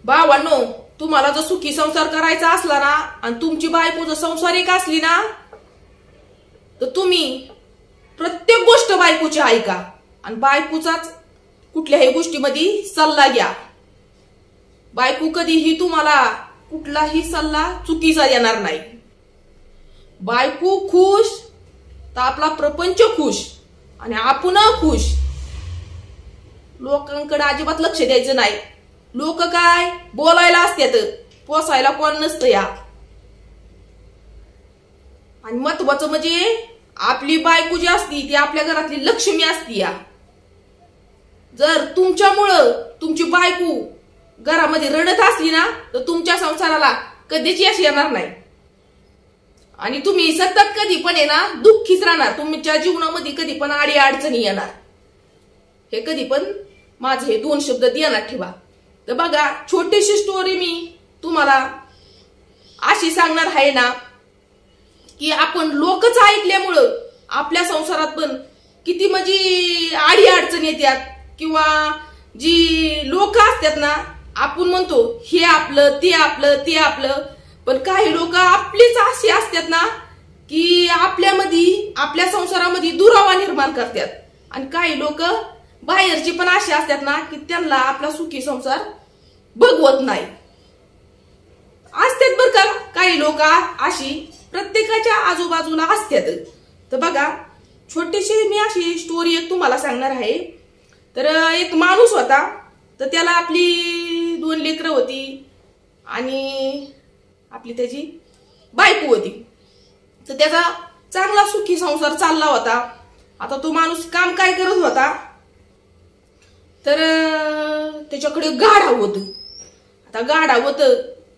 भावांनो, तुम्हाला जर सुखी संसार करायचा असला ना आणि तुमची बायको जर संसारिक असली ना तर तुम्ही प्रत्येक गोष्ट बायकोची ऐका आणि बायकोचाच कुठल्याही गोष्टीमध्ये सल्ला घ्या। बायको कधीही तुम्हाला कुठलाही सल्ला चुकीचा देणार नाही। बायको खुश तर आपला प्रपंच खुश आणि आपण खुश। लोकांकडे अजिबात लक्ष द्यायचं नाही। लोक काय बोलायला असतात, पोसायला कोण नसतं या। आणि महत्वाचं म्हणजे आपली बायको जी असती ती आपल्या घरातली लक्ष्मी असती या। जर तुमच्यामुळं तुमची बायको घरामध्ये रडत असली ना तर तुमच्या संसाराला कधीच यश येणार नाही आणि तुम्ही सतत कधी पण आहे ना दुःखीच राहणार। तुमच्या जीवनामध्ये कधी पण आडी अडचणी येणार। हे कधी पण माझे हे दोन शब्द ध्यानात ठेवा। तर बघा, छोटीशी स्टोरी मी तुम्हाला अशी सांगणार आहे ना की आपण लोकच ऐकल्यामुळं आपल्या संसारात पण किती म्हणजे आडी अडचणी येतात किंवा जी लोक असतात ना, आपण म्हणतो हे आपलं ते आपलं ते आपलं, पण काही लोक आपलीच अशी असतात ना की आपल्या संसारामध्ये दुरावा निर्माण करतात। आणि काही लोक बाहेरची पण अशी असतात ना की त्यांना आपला सुखी संसार बघवत नाही। असतात बर का काही लोक अशी, प्रत्येकाच्या आजूबाजूला असतात। तर बघा, छोटीशी मी अशी स्टोरी एक तुम्हाला सांगणार आहे। तर एक माणूस होता, तर त्याला आपली 2 लेकरं होती आणि आपली त्याची बायको होती। तर त्याचा चांगला सुखी संसार चालला होता। आता तो माणूस काम काय करत होता, तर त्याच्याकडे गाढव होत। आता गाढव होत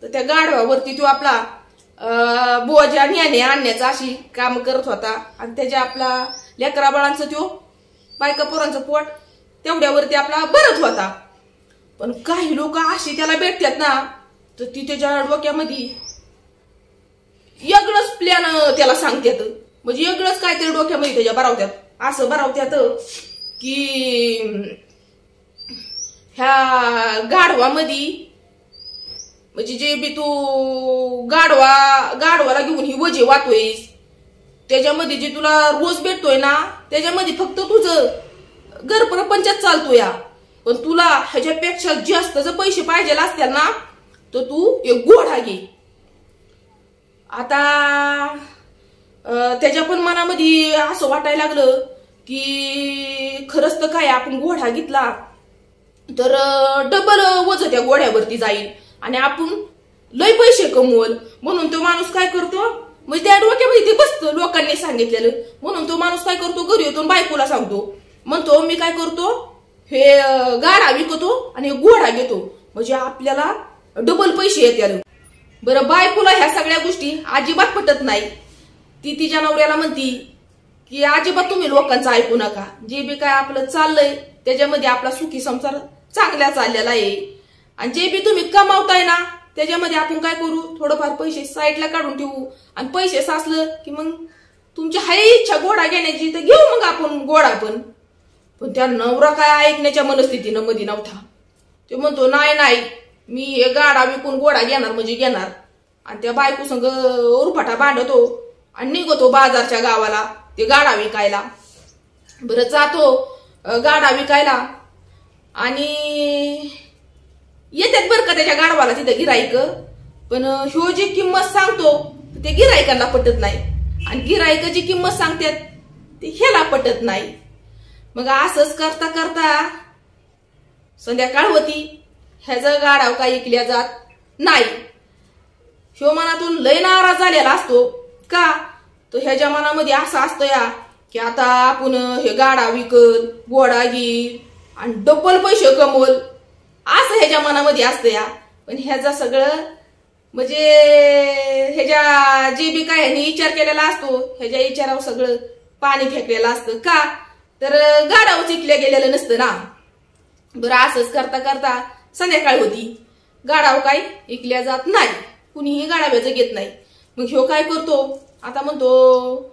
तर त्या गाढवावरती तो आपला बोजा न्याने आणण्याचा अशी काम करत होता आणि त्याच्या आपला लेकरा बाळांचं तो बायका पोरांचं पोट तेवढ्यावरती आपला भरत होता। पण काही लोक अशी त्याला भेटतात ना तर ती त्याच्या डोक्यामध्ये वेगळंच प्लॅन त्याला सांगतात। म्हणजे वेगळंच काहीतरी डोक्यामध्ये त्याच्या भरावत्यात, असं भरावत्यात की ह्या गाढवामध्ये म्हणजे जे बी तू गाढवाला घेऊन ही वजे वाहतोयस त्याच्यामध्ये जे तुला रोज भेटतोय ना त्याच्यामध्ये फक्त तुझं घर प्रपंचात चालतोय। पण तुला ह्याच्यापेक्षा जास्त जर पैसे पाहिजे असतील ना तर तू एक घोडा घे। आता त्याच्या पण मनामध्ये असं वाटायला लागलं की खरंच तर काय, आपण घोडा घेतला तर डबल वजन त्या घोड्यावरती जाईल आणि आपण लय पैसे कमवल। म्हणून तो माणूस काय करतो, म्हणजे त्या डोक्यामध्ये ते बसतं लोकांनी सांगितलेलं। म्हणून तो माणूस काय करतो, घरी येतो बायकोला सांगतो, म्हणतो मी काय करतो, हे गाडा विकतो आणि घोडा घेतो म्हणजे आपल्याला डबल पैसे येतात। बरं, बायकोला ह्या सगळ्या गोष्टी अजिबात पटत नाही। ती तिच्या नवऱ्याला म्हणती की अजिबात तुम्ही लोकांचं ऐकू नका, जे बी काय आपलं चाललंय त्याच्यामध्ये आपला सुखी संसार चांगला चाललेला आहे आणि जे बी तुम्ही कमावताय ना त्याच्यामध्ये आपण काय करू, थोडंफार पैसे साईडला काढून ठेवू आणि पैसे साचलं की मग तुमची हाय इच्छा घोडा घेण्याची तर घेऊ मग आपण घोडा पण त्या नवरा काय ऐकण्याच्या मनस्थितीनं मध्ये नव्हता। ते म्हणतो नाही मी हे गाडा विकून घोडा घेणार म्हणजे घेणार। आणि त्या बायको संग उरफाटा भांडतो आणि निघतो बाजारच्या गावाला ते गाडा विकायला। बरं, जातो गाडा विकायला आणि येतात बरं का त्याच्या गाडवाला तिथं गिराईक, पण ह्यो जी किंमत सांगतो ते गिराईकांना पटत नाही आणि गिराईक जी किंमत सांगतात ते ह्याला पटत नाही। मग असंच करता करता संध्याकाळ होती, ह्याचा गाडाव काही ऐकल्या जात नाही। ह्यो मनातून लय नाराज झालेला असतो का, तो ह्याच्या मनामध्ये असं असतं या की आता आपण हे गाडा विकल घोडा घेईल आणि डबल पैसे कमवल, असं ह्याच्या मनामध्ये असतं या। पण ह्याचा सगळं म्हणजे ह्याच्या जे बी काय ह्याने विचार केलेला असतो ह्याच्या विचारावर सगळं पाणी फेकलेलं असतं का, तर गाडावर चिकल्या गेलेलं नसतं ना। बरं, असंच करता करता संध्याकाळ होती, गाडाव काय ऐकल्या जात नाही, कुणीही गाडाव्याचं घेत नाही। मग ह्यो काय करतो, आता म्हणतो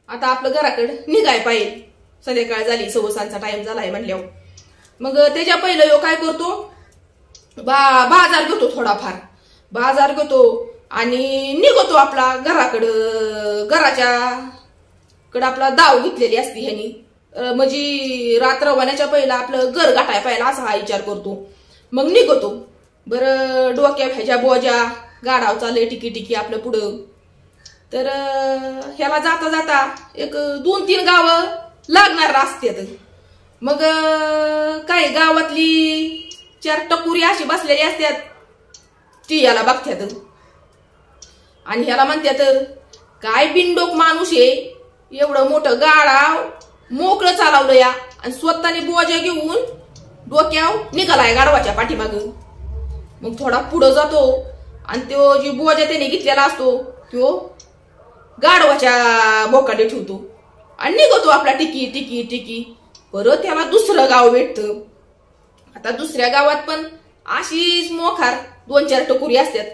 आता आपलं घराकडे निघाय पाहिजे, संध्याकाळ झाली, 6:15चा टाइम झालाय म्हणल्यावर। मग त्याच्या पहिलं ह्यो काय करतो, बाजार घेतो, थोडाफार बाजार घेतो आणि निघतो आपला घराच्या कडे आपला दाव घेतलेली असती ह्यानी, म्हणजे रात्र होण्याच्या पहिला आपलं घर गाठाय पाहिला असा हा विचार करतो. मग निघतो. बरं डोक्या ह्याच्या बोजा गाडाव चालले टिकी आपलं पुढं. तर ह्याला जाता जाता एक 2-3 गावं लागणार असतात. मग काही गावातली 4 टकुरी अशी बसलेली असतात, ती याला बघतात आणि ह्याला म्हणतात काय बिनडोक माणूस आहे, एवढं मोठं गाडाव मोकळं चालवलं या आणि स्वतःने बोजा घेऊन डोक्याव निघालाय गाडवाच्या पाठीमाग. मग थोडा पुढं जातो आणि तो जी बोजा त्याने घेतलेला असतो तो गाडवाच्या बोकाडे ठेवतो आणि निघतो आपला टिकी. परत त्याला दुसरं गाव भेटतं. आता दुसऱ्या गावात पण अशीच मोखार 2-4 टकुरी असतात,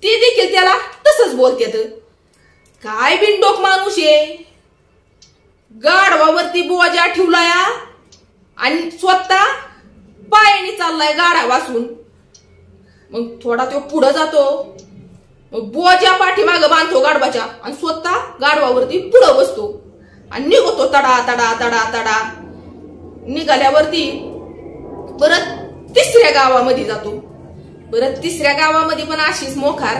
ती देखील त्याला तसंच बोलतात. काय बिनडोक माणूस आहे, गाढवावरती बोजा ठेवलाय आणि स्वतः पायाने चाललाय गाडा वाचून. मग थोडा तो पुढे जातो, मग बोजा पाठीमागं बांधतो गाढवाच्या आणि स्वतः गाढवावरती पुढे बसतो आणि निघतो तडा. निघाल्यावरती परत 3ऱ्या गावामध्ये जातो. परत 3ऱ्या गावामध्ये पण अशीच मोखार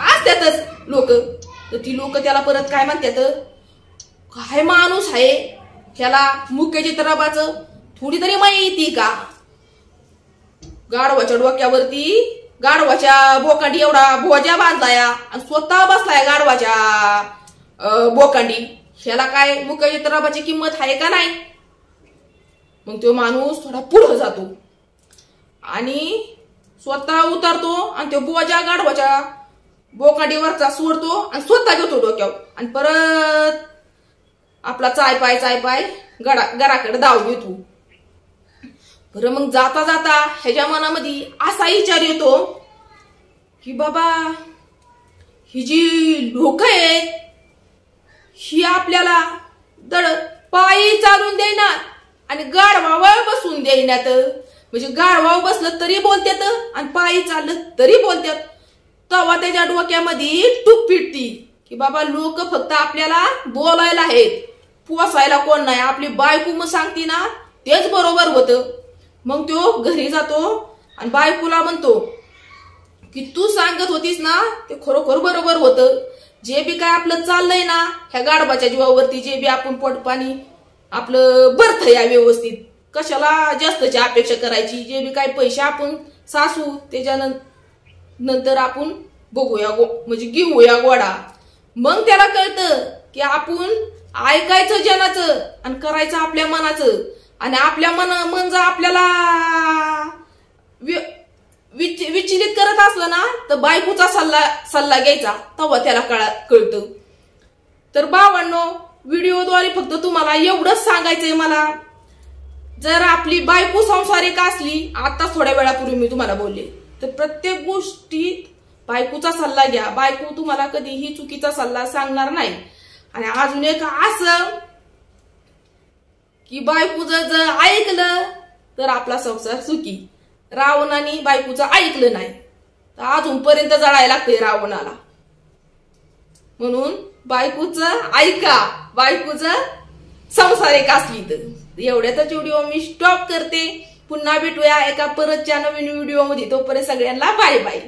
असतातच लोक. तर ती लोक त्याला परत काय म्हणतात, काय माणूस आहे, ह्याला मुख्य चित्रबाचं थोडी तरी माहिती का, गाढवाच्या डोक्यावरती गाढवाच्या बोकांडी एवढा बोजा बांधलाय आणि स्वतः बसलाय गाढवाच्या बोकांडी, ह्याला काय मुख्य चित्रबाची किंमत आहे का नाही. मग तो माणूस थोडा पुढे जातो आणि स्वतः उतरतो आणि तो बोजा गाढवाच्या बोकांडीवरचा सोडतो आणि स्वतः घेतो डोक्यावर आणि परत आपला चाय पाय घराकडे दाव घेतो. बरं मग जाता ह्याच्या मनामध्ये असा विचार येतो की बाबा ही जी लोक आहेत ही आपल्याला दड पायी चालून देणार आणि गाढवावर बसून देण्यात, म्हणजे गाढवावर बसलं तरी बोलतात आणि पायी चाललं तरी बोलतात. तेव्हा त्याच्या डोक्यामध्ये टूप पिटती की बाबा लोक फक्त आपल्याला बोलायला आहेत, पोसायला कोण नाही. आपली बायको मग सांगती ना तेच बरोबर होतं. मग तो घरी जातो आणि बायकोला म्हणतो की तू सांगत होतीस ना ते खरोखर बरोबर होतं. जे बी काय आपलं चाललंय ना ह्या गाढवाच्या जीवावरती, जे बी आपण पोटपाणी आपलं भरत या व्यवस्थित, कशाला जास्तची अपेक्षा करायची. जे बी काय पैसे आपण सासू त्याच्यानंतर आपण बघूया म्हणजे घेऊया गोडा. मग त्याला कळतं की आपण ऐकायचं जनाचं आणि करायचं आपल्या मनाचं, आणि आपल्या मन जर आपल्याला विचलित करत असलं ना तर बायकोचा सल्ला घ्यायचा, तेव्हा त्याला कळतं. तर भावांनो, व्हिडिओद्वारे फक्त तुम्हाला एवढंच सांगायचंय मला, जर आपली बायको संसारिक असली, आता थोड्या वेळापूर्वी मी तुम्हाला बोलले, तर प्रत्येक गोष्टीत बायकोचा सल्ला घ्या. बायको तुम्हाला कधीही चुकीचा सल्ला सांगणार नाही. आणि अजून एक असं की बायको जर ऐकलं तर आपला संसार सुखी. रावणाने बायकोचं ऐकलं नाही तर अजूनपर्यंत जळायला लागतंय रावणाला. म्हणून बायकोचं ऐका, बायकोचं संसारिक असली तर. एवढ्यातच व्हिडिओ मी स्टॉप करते. पुन्हा भेटूया एका परतच्या नवीन व्हिडिओ मध्ये. तोपर्यंत सगळ्यांना बाय बाय.